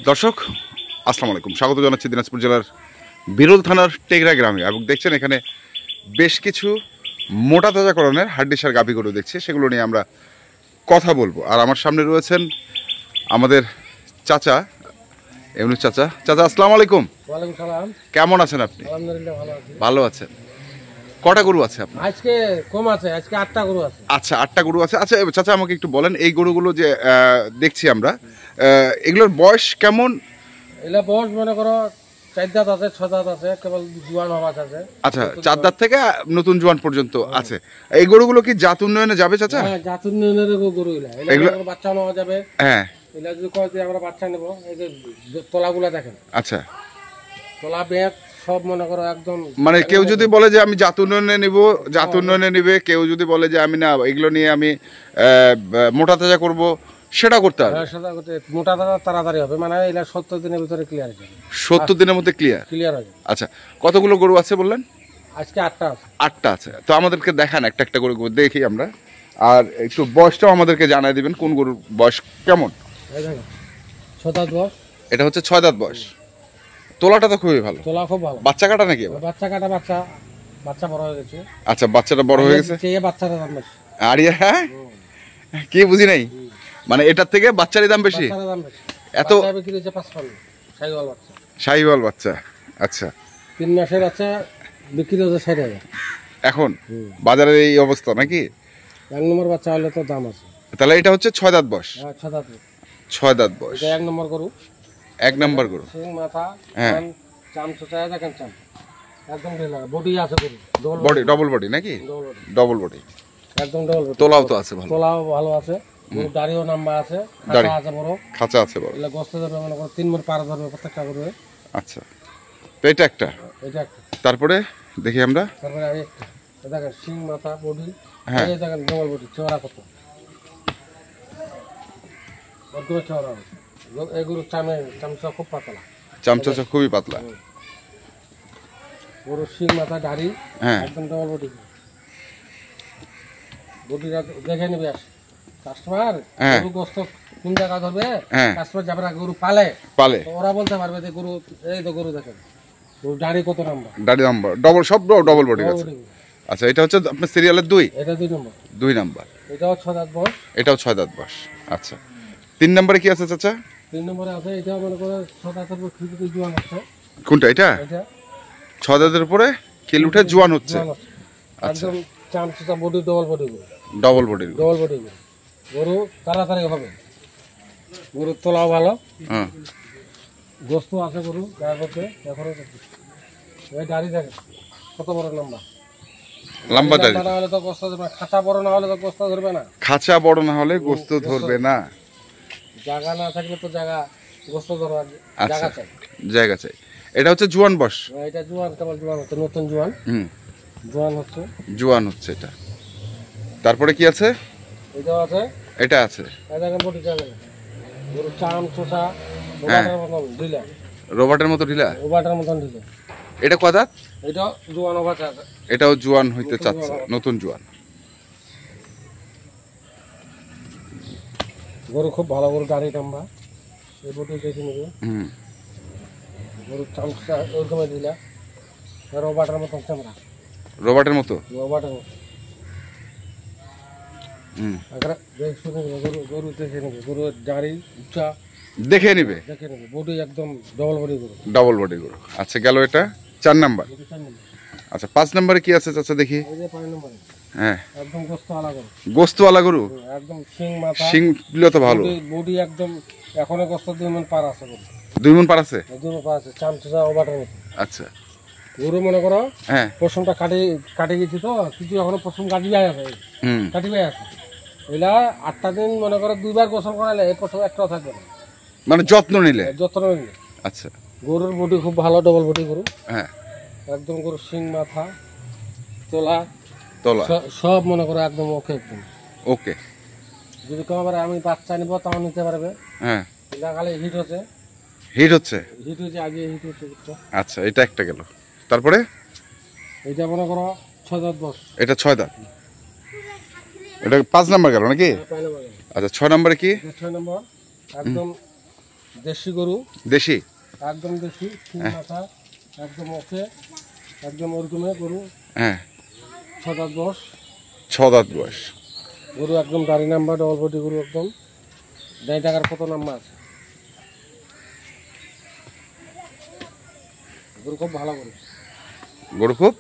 দর্শক আসসালামু আলাইকুম, স্বাগত জানাচ্ছি দিনাজপুর জেলার বিরল থানার টেগরা গ্রামে। এবং দেখছেন এখানে বেশ কিছু মোটা তাজাকরণের হাড্ডিসার গাভী গরু দেখছি, সেগুলো নিয়ে আমরা কথা বলবো। আর আমার সামনে রয়েছেন আমাদের চাচা, এমনি চাচা। চাচা আসসালামু আলাইকুম। ওয়ালাইকুম সালাম। কেমন আছেন আপনি? আলহামদুলিল্লাহ ভালো আছি। ভালো আছেন। কটা গরু আছে আপনার? আজকে কম আছে, আজকে 8টা গরু আছে। আচ্ছা, 8টা গরু আছে। আচ্ছা চাচা, আমাকে একটু বলেন, এই গরুগুলো যে দেখছি আমরা, এগুলোর বয়স কেমন? এলা বয়স মনে করো 4 দাঁত আছে, 6 দাঁত আছে, কেবল জোয়ান হওয়াজ আছে। আচ্ছা, 4 দাঁত থেকে নতুন জোয়ান পর্যন্ত আছে। এই গরুগুলো কি জাত উন্নয়নে যাবে চাচা? হ্যাঁ, জাত উন্নয়নের গরু এগুলো বাচ্চা নেওয়া যাবে। হ্যাঁ, এলা যদি কয় যে আমরা বাচ্চা নেব, এই যে তলাগুলা দেখেন। আচ্ছা, তলা বেত সব মনে করো একদম, মানে কেউ যদি বলে যে আমি জাত উন্নয়নে নিব, জাত উন্নয়নে নিবে, কেউ যদি বলে যে আমি না এগুলো নিয়ে আমি মোটা তাজা করব, সেটা করতে হবে। মোটা তাড়াতাড়ি হবে, মানে এলা 70 দিনের ভিতরে ক্লিয়ার হয়ে যাবে। 70 দিনের মধ্যে ক্লিয়ার হয়ে যাবে। আচ্ছা, কতগুলো গরু আছে বললেন? আজকে 8টা আছে। 8টা আছে। তো আমাদেরকে দেখান একটা একটা করে গরু দেখি আমরা, আর একটু বয়সটাও আমাদেরকে জানাই দিবেন, কোন গরুর বয়স কেমন। এই দেখেন 6 দাঁত বয়স। এটা হচ্ছে 6 দাঁত বয়স। তোলাটা তো খুবই ভালো। তোলা খুব ভালো। বাচ্চা কাটা নাকি? বাচ্চা কাটা, বাচ্চা বড় হয়ে গেছে। আচ্ছা, বাচ্চাটা বড় হয়ে গেছে। এই বাচ্চাটা দাম বেশি। আর হ্যাঁ, কি বুঝি নাই, মানে এটার থেকে বাচ্চারই দাম বেশি। এত বিক্রি হচ্ছে 55, শাহিওয়াল বাচ্চা। শাহিওয়াল বাচ্চা, আচ্ছা। 3 মাসের বাচ্চা বিক্রি হচ্ছে 60,000 এখন বাজারের এই অবস্থা নাকি? 1 নম্বর বাচ্চা হলে তো দাম আছে। তাহলে এটা হচ্ছে 6 দাঁত বয়স। 6 দাঁত। 6 দাঁত বয়স। এটা 1 নম্বর গরু। 1 নম্বর গরু। সিং মাথা, হ্যাঁ, চাম চোচায় দেখেন, চাম একদম ঢিলা, বডি আছে গরু। বডি ডবল বডি নাকি? ডবল বডি, একদম ডবল বডি। তোলাও তো আছে ভালো। তোলাও ভালো আছে। গরু দাড়িও নাম্বার আছে, খাঁচা আছে বড়। খাঁচা আছে বড়। এলা গোস্ত ধরবে মনে করো 3 মণ পার ধরবে প্রত্যেকটা গরু। আচ্ছা, তো এটা একটা। এটা একটা। তারপরে দেখি আমরা। তারপরে আর একটা দেখেন, সিং মাথা, বডি। হ্যাঁ, এই দেখেন ডবল বডি, চওড়া কত। একদম চওড়া। এই গরু চামচা খুব পাতলা। চামচা খুবই পাতলা। গরু সিং মাথা, দাড়ি, হ্যাঁ, একদম ডবল বডি। বডিটা দেখে নিবে কাস্টমার। গরু গোস্ত কোন জায়গা ধরবে, কাস্টমার যাবে না, গরু পালে পালে ওরা বলতে পারবে যে গরু, এই তো গরু দেখেন, গরু দাড়ি কত নাম্বার। দাড়ি নাম্বার ডবল, সব ডবল বডি আছে। আচ্ছা, এটা হচ্ছে আপনার সিরিয়ালের 2। এটা 2 নম্বর। 2 নাম্বার। এটাও 6 দাঁত বয়স। এটাও 6 দাঁত বয়স। আচ্ছা, 3 নম্বরে কি আছে চাচা? 3 নম্বরে আছে, এটা মনে করে 6 দাঁতের উপর খিচুড়ি জোয়ান হচ্ছে। কোনটা এটা? এটা 6 দাঁতের উপরে খিল উঠে জোয়ান হচ্ছে। একদম চামচা বডি, ডবল বডি গরু। ডবল বডি, ডবল বডি গরু। গরু তাড়াতাড়ি হবে। গরু তোলাও ভালো। হ্যাঁ, গোস্ত আছে গরু গায়ের মধ্যে। এখনো এই দাড়ি দেখেন কত বড় লম্বা। লম্বা দাড়ি। না হলে তো গোস্ত ধরবে না, খাঁচা বড় না হলে তো গোস্ত ধরবে না। খাঁচা বড় না হলে গোস্ত ধরবে না। জায়গা না থাকলে তো জায়গা, গোস্ত ধরবার জায়গা চাই। জায়গা চাই। এটা হচ্ছে জোয়ান বয়স। এটা জোয়ান, কেবল জোয়ান হচ্ছে, নতুন জোয়ান। জোয়ান হচ্ছে, জোয়ান হচ্ছে এটা। তারপরে কি আছে? এটাও আছে। এটা আছে। এই দেখেন বডি চাই, গরু চাম চোষা, রোবাটের মতন ঢিলা। রোবটের মতো ঢিলা। রোবাটের মতন ঢিলা। এটা কত দাঁত? এটা জোয়ান বাচ্চা আছে। এটাও জোয়ান হইতে চাচ্ছে, নতুন জোয়ান। গরু খুব ভালো, গরু দাড়ি লম্বা। এই বডি দেখে নেবে। গরু চামচা ওইরকম ঢিলা, রোবাটের মতন চামড়া। রোবটের মতো। রোবাটের মতো। গরু দেখে নেবে, গরুর দাড়ি উঁচা দেখে নিবে, দেখে নেবে। বডি একদম ডবল বডি গরু। ডবল বডি গরু। আচ্ছা, গেল এটা 4 নাম্বার। আচ্ছা, 5 নম্বরে কি আছে চাচা দেখি? এই যে 5 নম্বরে। হ্যাঁ, একদম গোস্তওয়ালা গরু। গোস্তওয়ালা গরু। একদম শিং মাথা, শিং গুলো তো ভালো। বডি একদম এখনো গোস্ত 2 মণ পার আছে গরু। 2 মণ পার আছে। 2 মণ পার আছে, চামচা ওবাটের মতো। আচ্ছা, গরু মনে করো হ্যাঁ, পশমটা কাটে গেছি তো, কিছু এখনো পশম কাটি যায় আছে, কাটি যায় আছে। এলা 8টা দিন মনে করো 2 বার গোসল করালে এই পশম একটাও থাকবে না, মানে যত্ন নিলে। যত্ন নিলে। আচ্ছা, গরুর বডি খুব ভালো, ডবল বডি গরু। হ্যাঁ, একদম গরু শিং মাথা, তোলা তোলা সব মনে করো একদম ওকে। একদম ওকে। যদি কেউ আবার আমি বাচ্চা নিব তাও নিতে পারবে। হ্যাঁ, লাগালে হিট হচ্ছে, হিট হচ্ছে। আগে হিট হচ্ছে। আচ্ছা, এটা একটা গেল। তারপরে এটা মনে করো 6 দাঁত বয়স। এটা 6 দাঁত। এটা 5 নাম্বার গেল নাকি? আচ্ছা, 6 নম্বরে কি? 6 নম্বর একদম দেশি গরু, দেশি একদম দেশি, তিন মাথা, একদম ওকে, একদম ওরকমের গরু। হ্যাঁ 6 দাঁত বয়স 6 দাঁত বয়স। গরু, একদম গাড়ি নাম্বার, ডবল বডি গরু, একদম 1.5 টাকার কত নাম্বার। গরু খুব ভালো গরু, গরু খুব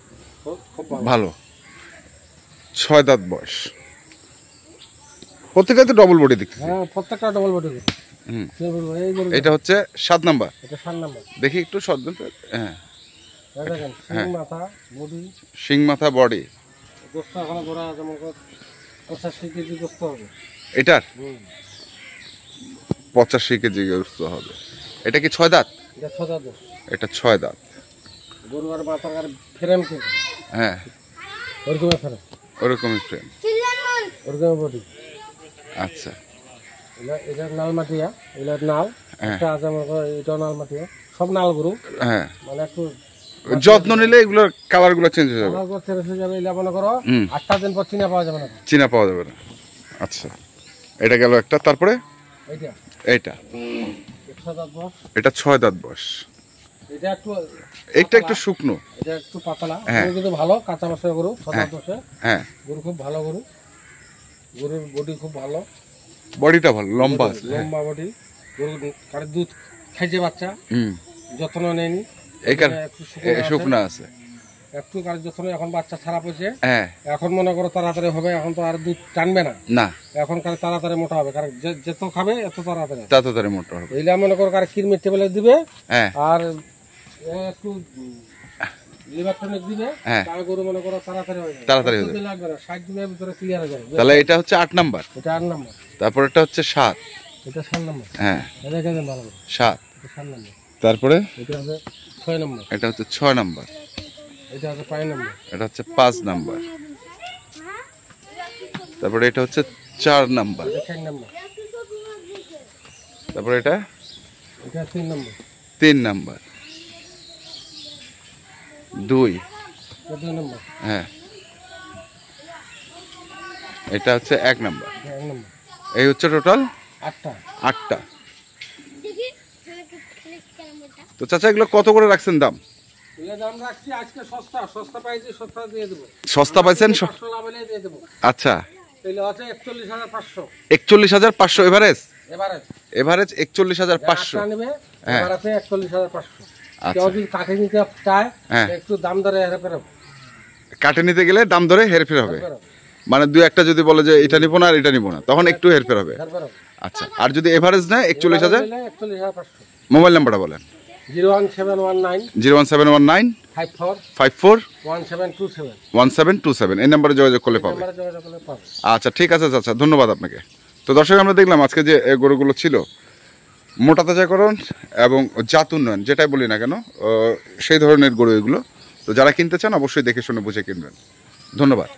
খুব ভালো। ভালো। 6 দাঁত বয়স, প্রত্যেকটা তো ডবল বডি দেখছি। হ্যাঁ প্রত্যেকটা ডবল বডি গরু। হুম। এই গরু এটা হচ্ছে 7 নাম্বার। এটা 7 নাম্বার। দেখি একটু শব্দ। হ্যাঁ এই দেখেন সিং মাথা, বডি, শিং মাথা, বডি। গোস্ত এখনো গোড়া যেমন 85 কেজি গোস্ত হবে। এটার হুম। 85 কেজি গোস্ত হবে। এটা কি 6 দাঁত? এটা 6 দাঁত। এটা 6 দাঁত। গরু আর মাথার আর ফ্রেম খেয়ে হ্যাঁ ওরকমের ফ্রেম, ওরকমই ফ্রেম। ওরকমের বডি। আচ্ছা এটা নাল মাটিয়া, এটা নাল হ্যাঁ। একটা আছে আমার ঘরে, এটা নাল মাটিয়া, সব নাল গরু। হ্যাঁ মানে একটু যত্ন নিলে এগুলোর কালার গুলো চেঞ্জ হয়ে যাবে। আমার ঘর ছেড়ে যাবে, এটা মনে করো হুম। 8টা দিন পর চিনা পাওয়া যাবে না। চিনা পাওয়া যাবে না। আচ্ছা এটা গেল একটা। তারপরে এইটা এইটা 6 দাঁত বয়স। এটা 6 দাঁত বয়স। এটা একটু এটা একটু শুকনো। এটা একটু পাতলা। হ্যাঁ। গরু কিন্তু ভালো, কাঁচা মাছের গরু, 6 দাঁত বয়সে হ্যাঁ গরু খুব ভালো গরু। গরুর বডি খুব ভালো, বডিটা ভালো, লম্বা আছে। লম্বা বডি। গরু কারে দুধ খাইছে বাচ্চা, হুম যত্ন নেয়নি, এইখান একটু শুকনো আছে। একটু কারে যত্ন, এখন বাচ্চা খারাপ হয়েছে। হ্যাঁ এখন মনে করো তাড়াতাড়ি হবে, এখন তো আর দুধ টানবে না, না এখন কারে তাড়াতাড়ি মোটা হবে, কারণ যত খাবে এত তাড়াতাড়ি হবে। তাড়াতাড়ি মোটা হবে। এইটা মনে করো কারে কিরমির টেবিলে দিবে, হ্যাঁ আর একটু লিভার টনিক দিবে, হ্যাঁ। তার গরু মনে করো তাড়াতাড়ি হয়ে যাবে, তাড়াতাড়ি হয়ে দিন লাগবে না, 60 দিনের ভিতরে ক্লিয়ার হয়ে যাবে। তাহলে এটা হচ্ছে 8 নাম্বার। এটা 8 নাম্বার। তারপর এটা হচ্ছে 7। এটা 7 নাম্বার। হ্যাঁ এটা কেন ভালো গরু, 7। এটা 7 নাম্বার। তারপরে এটা আছে 6 নাম্বার। এটা হচ্ছে 6 নাম্বার। এটা আছে 5 নাম্বার। এটা হচ্ছে 5 নাম্বার। তারপরে এটা হচ্ছে 4 নাম্বার। এটা 4 নাম্বার। তারপরে এটা এটা 3 নাম্বার। 3 নাম্বার। 2। এটা 2 নাম্বার। হ্যাঁ এটা হচ্ছে 1 নাম্বার। এটা 1 নাম্বার। এই হচ্ছে টোটাল 8টা। 8টা। তো চাচা এগুলো কত করে রাখছেন দাম? এগুলো দাম রাখছি আজকে সস্তা, সস্তা পাইছি, সস্তা দিয়ে দেবো। সস্তা পাইছেন? 500 লাভ হলে দিয়ে দেবো। আচ্ছা তাহলে আছে 41,500 41,500 এভারেজ। এবারে এভারেজ 41,500। নেবে, হ্যাঁ। এবার আছে 41,500। আচ্ছা। কেউ যদি কাঠে নিতে চায়, হ্যাঁ। একটু দাম দরে হেরে ফেরো। কাটে নিতে গেলে দাম ধরে হেরফের হবে। মানে 2-1টা যদি বলে যে এটা নিবো না আর এটা নিবো না, তখন একটু হেরফের হবে। আচ্ছা আর যদি এভারেজ নেয় 41,000। 41,500। মোবাইল নাম্বারটা বলেন। 01719 01719 54 54 1727। 1727 এই নাম্বারে যোগাযোগ করলে পাবে। নাম্বারে যোগাযোগ করলে পাবে। আচ্ছা ঠিক আছে চাচা, ধন্যবাদ আপনাকে। তো দর্শক আমরা দেখলাম আজকে যে গরুগুলো ছিল মোটা তাজাকরণ এবং জাত উন্নয়ন, যেটাই বলি না কেন সেই ধরনের গরু এগুলো। তো যারা কিনতে চান অবশ্যই দেখে শুনে বুঝে কিনবেন। ধন্যবাদ।